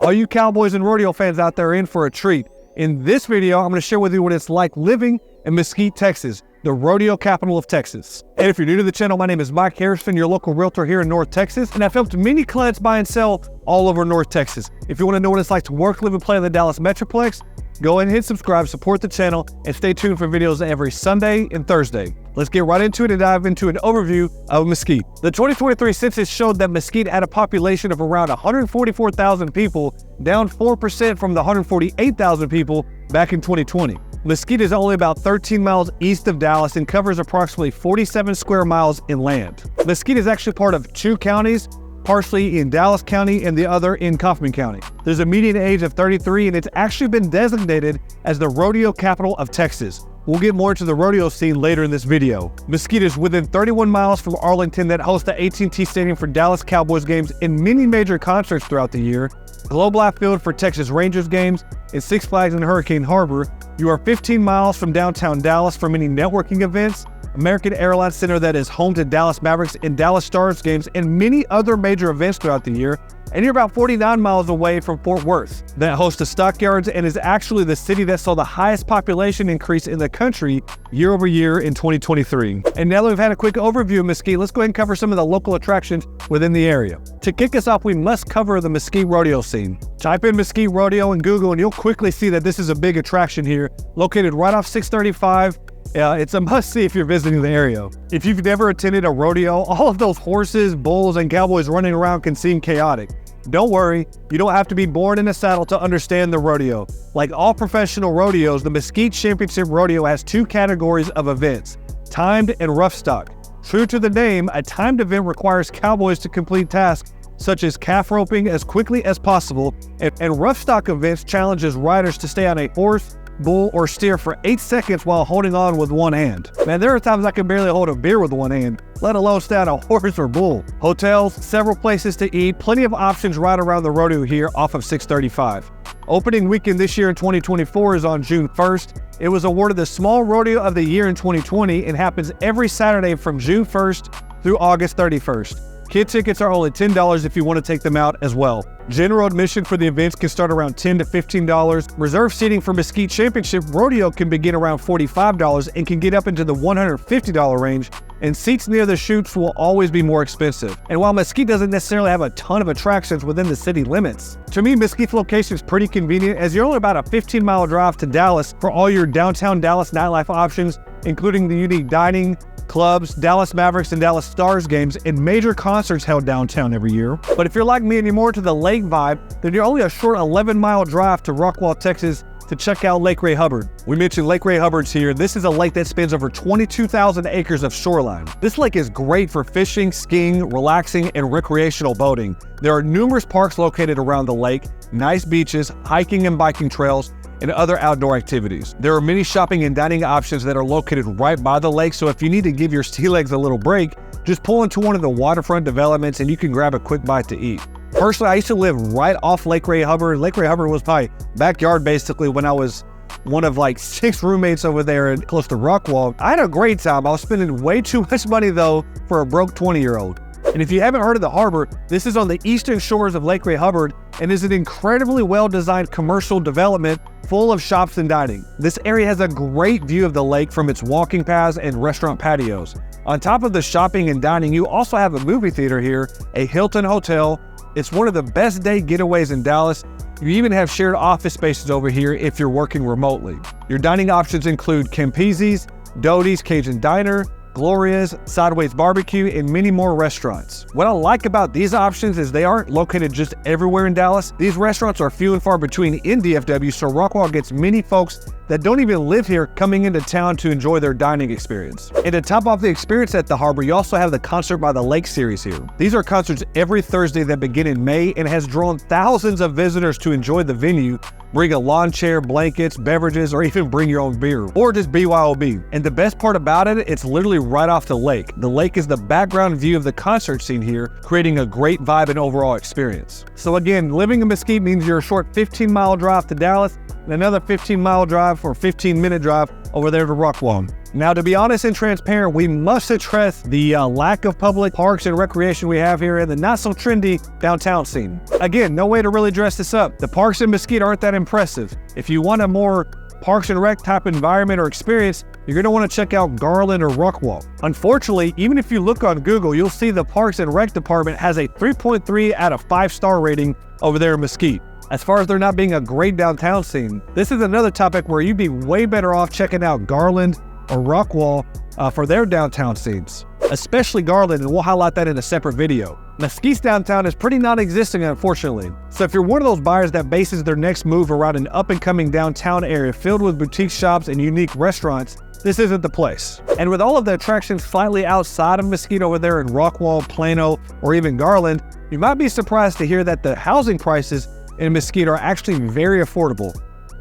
All you cowboys and rodeo fans out there are in for a treat. In this video, I'm going to share with you what it's like living in Mesquite, Texas, the rodeo capital of Texas. And if you're new to the channel, my name is Mike Harrison, your local realtor here in North Texas, and I've helped many clients buy and sell all over North Texas. If you want to know what it's like to work, live, and play in the Dallas Metroplex, go ahead and hit subscribe, support the channel, and stay tuned for videos every Sunday and Thursday. Let's get right into it and dive into an overview of Mesquite. The 2023 census showed that Mesquite had a population of around 144,000 people, down 4% from the 148,000 people back in 2020. Mesquite is only about 13 miles east of Dallas and covers approximately 47 square miles in land. Mesquite is actually part of two counties, partially in Dallas County and the other in Kaufman County. There's a median age of 33 and it's actually been designated as the rodeo capital of Texas. We'll get more into the rodeo scene later in this video. Mesquite is within 31 miles from Arlington that hosts the AT&T Stadium for Dallas Cowboys games and many major concerts throughout the year, Globe Life Field for Texas Rangers games, and Six Flags in Hurricane Harbor. You are 15 miles from downtown Dallas for many networking events, American Airlines Center that is home to Dallas Mavericks and Dallas Stars games, and many other major events throughout the year. And you're about 49 miles away from Fort Worth that hosts the stockyards and is actually the city that saw the highest population increase in the country year over year in 2023. And now that we've had a quick overview of Mesquite, let's go ahead and cover some of the local attractions within the area. To kick us off, we must cover the Mesquite Rodeo scene. Type in Mesquite Rodeo in Google and you'll quickly see that this is a big attraction here, located right off 635. It's a must-see if you're visiting the area. If you've never attended a rodeo, all of those horses, bulls, and cowboys running around can seem chaotic. Don't worry, you don't have to be born in a saddle to understand the rodeo. Like all professional rodeos, the Mesquite Championship Rodeo has two categories of events, timed and rough stock. True to the name, a timed event requires cowboys to complete tasks such as calf roping as quickly as possible, and rough stock events challenges riders to stay on a horse, bull, or steer for 8 seconds while holding on with one hand. Man, there are times I can barely hold a beer with one hand, let alone stay on a horse or bull. Hotels, several places to eat, plenty of options right around the rodeo here off of 635. Opening weekend this year in 2024 is on June 1st. It was awarded the Small Rodeo of the Year in 2020 and happens every Saturday from June 1st through August 31st. Kid tickets are only $10 if you want to take them out as well. General admission for the events can start around $10 to $15. Reserve seating for Mesquite Championship Rodeo can begin around $45 and can get up into the $150 range, and seats near the chutes will always be more expensive. And while Mesquite doesn't necessarily have a ton of attractions within the city limits, to me, Mesquite's location is pretty convenient as you're only about a 15-mile drive to Dallas for all your downtown Dallas nightlife options, including the unique dining, clubs, Dallas Mavericks and Dallas Stars games, and major concerts held downtown every year. But if you're like me and you're more to the lake vibe, then you're only a short 11-mile drive to Rockwall, Texas to check out Lake Ray Hubbard. We mentioned Lake Ray Hubbard's here. This is a lake that spans over 22,000 acres of shoreline. This lake is great for fishing, skiing, relaxing, and recreational boating. There are numerous parks located around the lake, nice beaches, hiking and biking trails, and other outdoor activities. There are many shopping and dining options that are located right by the lake, so if you need to give your sea legs a little break, just pull into one of the waterfront developments and you can grab a quick bite to eat. Personally, I used to live right off Lake Ray Hubbard. Lake Ray Hubbard was my backyard basically when I was one of like 6 roommates over there close to Rockwall. I had a great time. I was spending way too much money though for a broke 20-year-old. And if you haven't heard of the harbor, this is on the eastern shores of Lake Ray Hubbard and is an incredibly well-designed commercial development full of shops and dining. This area has a great view of the lake from its walking paths and restaurant patios. On top of the shopping and dining, you also have a movie theater here, a Hilton hotel. It's one of the best day getaways in Dallas. You even have shared office spaces over here if you're working remotely. Your dining options include Campese's, Doty's Cajun Diner, Gloria's, Sideways Barbecue, and many more restaurants. What I like about these options is they aren't located just everywhere in Dallas. These restaurants are few and far between in DFW, so Rockwall gets many folks that don't even live here coming into town to enjoy their dining experience. And to top off the experience at the harbor, you also have the Concert by the Lake series here. These are concerts every Thursday that begin in May and has drawn thousands of visitors to enjoy the venue. Bring a lawn chair, blankets, beverages, or even bring your own beer, or just BYOB. And the best part about it, it's literally right off the lake. The lake is the background view of the concert scene here, creating a great vibe and overall experience. So again, living in Mesquite means you're a short 15-mile drive to Dallas, and another 15-mile drive or 15-minute drive over there to Rockwall. Now, to be honest and transparent, we must address the lack of public parks and recreation we have here in the not so trendy downtown scene. Again, no way to really dress this up. The parks in Mesquite aren't that impressive. If you want a more parks and rec type environment or experience, you're going to want to check out Garland or Rockwall. Unfortunately, even if you look on Google, you'll see the Parks and Rec department has a 3.3 out of 5-star rating over there in Mesquite. As far as there not being a great downtown scene, this is another topic where you'd be way better off checking out Garland or Rockwall for their downtown scenes, especially Garland, and we'll highlight that in a separate video. Mesquite's downtown is pretty non-existent, unfortunately. So if you're one of those buyers that bases their next move around an up-and-coming downtown area filled with boutique shops and unique restaurants, this isn't the place. And with all of the attractions slightly outside of Mesquite over there in Rockwall, Plano, or even Garland, you might be surprised to hear that the housing prices in Mesquite are actually very affordable.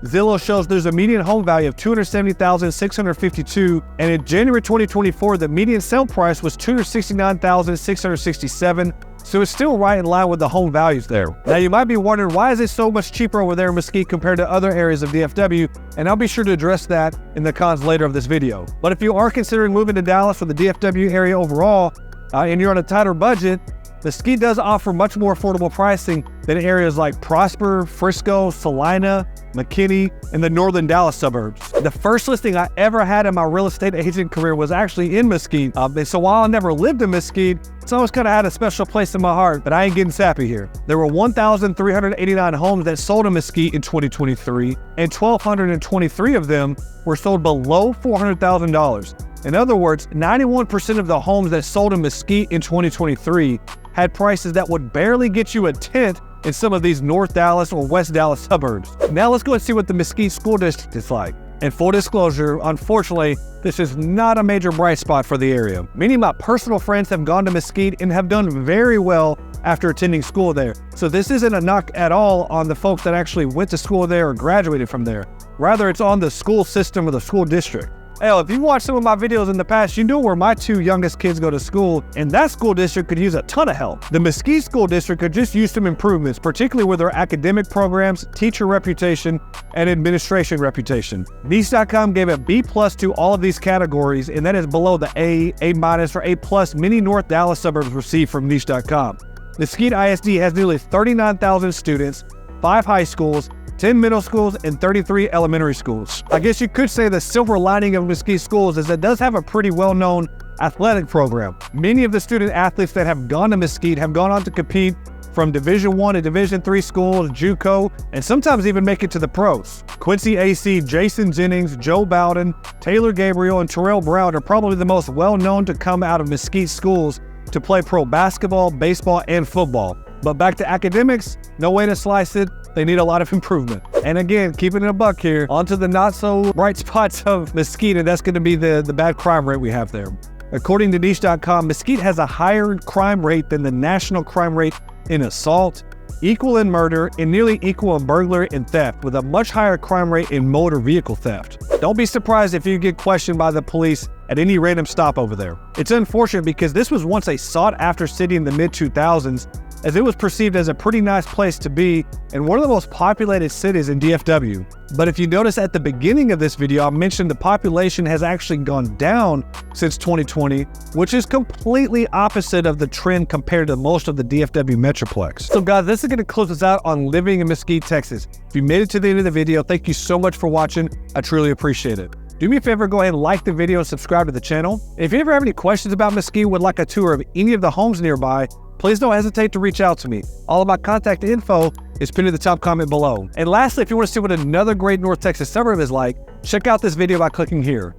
Zillow shows there's a median home value of $270,652, and in January 2024, the median sale price was $269,667, so it's still right in line with the home values there. Now, you might be wondering, why is it so much cheaper over there in Mesquite compared to other areas of DFW? And I'll be sure to address that in the cons later of this video. But if you are considering moving to Dallas or the DFW area overall, and you're on a tighter budget, Mesquite does offer much more affordable pricing than areas like Prosper, Frisco, Salina, McKinney, and the northern Dallas suburbs. The first listing I ever had in my real estate agent career was actually in Mesquite. And so while I never lived in Mesquite, it's always kind of had a special place in my heart, but I ain't getting sappy here. There were 1,389 homes that sold in Mesquite in 2023, and 1,223 of them were sold below $400,000. In other words, 91% of the homes that sold in Mesquite in 2023 had prices that would barely get you a tenth in some of these North Dallas or West Dallas suburbs. Now let's go and see what the Mesquite School District is like. And full disclosure, unfortunately, this is not a major bright spot for the area. Many of my personal friends have gone to Mesquite and have done very well after attending school there. So this isn't a knock at all on the folks that actually went to school there or graduated from there. Rather, it's on the school system or the school district. Hell, if you watched some of my videos in the past, you know where my two youngest kids go to school, and that school district could use a ton of help. The Mesquite School District could just use some improvements, particularly with their academic programs, teacher reputation, and administration reputation. Niche.com gave a B+ to all of these categories, and that is below the A, A-, or A+ many North Dallas suburbs received from Niche.com. Mesquite ISD has nearly 39,000 students, 5 high schools, 10 middle schools, and 33 elementary schools. I guess you could say the silver lining of Mesquite Schools is it does have a pretty well-known athletic program. Many of the student athletes that have gone to Mesquite have gone on to compete from Division I to Division III schools, JUCO, and sometimes even make it to the pros. Quincy AC, Jason Jennings, Joe Bowden, Taylor Gabriel, and Terrell Brown are probably the most well-known to come out of Mesquite Schools to play pro basketball, baseball, and football. But back to academics, no way to slice it. They need a lot of improvement. And again, keeping it a buck here, onto the not so bright spots of Mesquite, and that's going to be the bad crime rate we have there. According to Niche.com, Mesquite has a higher crime rate than the national crime rate in assault, equal in murder, and nearly equal in burglary and theft, with a much higher crime rate in motor vehicle theft. Don't be surprised if you get questioned by the police at any random stop over there. It's unfortunate because this was once a sought-after city in the mid-2000s, as it was perceived as a pretty nice place to be and one of the most populated cities in DFW. But if you notice at the beginning of this video, I mentioned the population has actually gone down since 2020, which is completely opposite of the trend compared to most of the DFW Metroplex. So guys, this is going to close us out on living in Mesquite, Texas. If you made it to the end of the video, thank you so much for watching. I truly appreciate it. Do me a favor, go ahead and like the video and subscribe to the channel. If you ever have any questions about Mesquite, would like a tour of any of the homes nearby, please don't hesitate to reach out to me. All of my contact info is pinned in the top comment below. And lastly, if you want to see what another great North Texas suburb is like, check out this video by clicking here.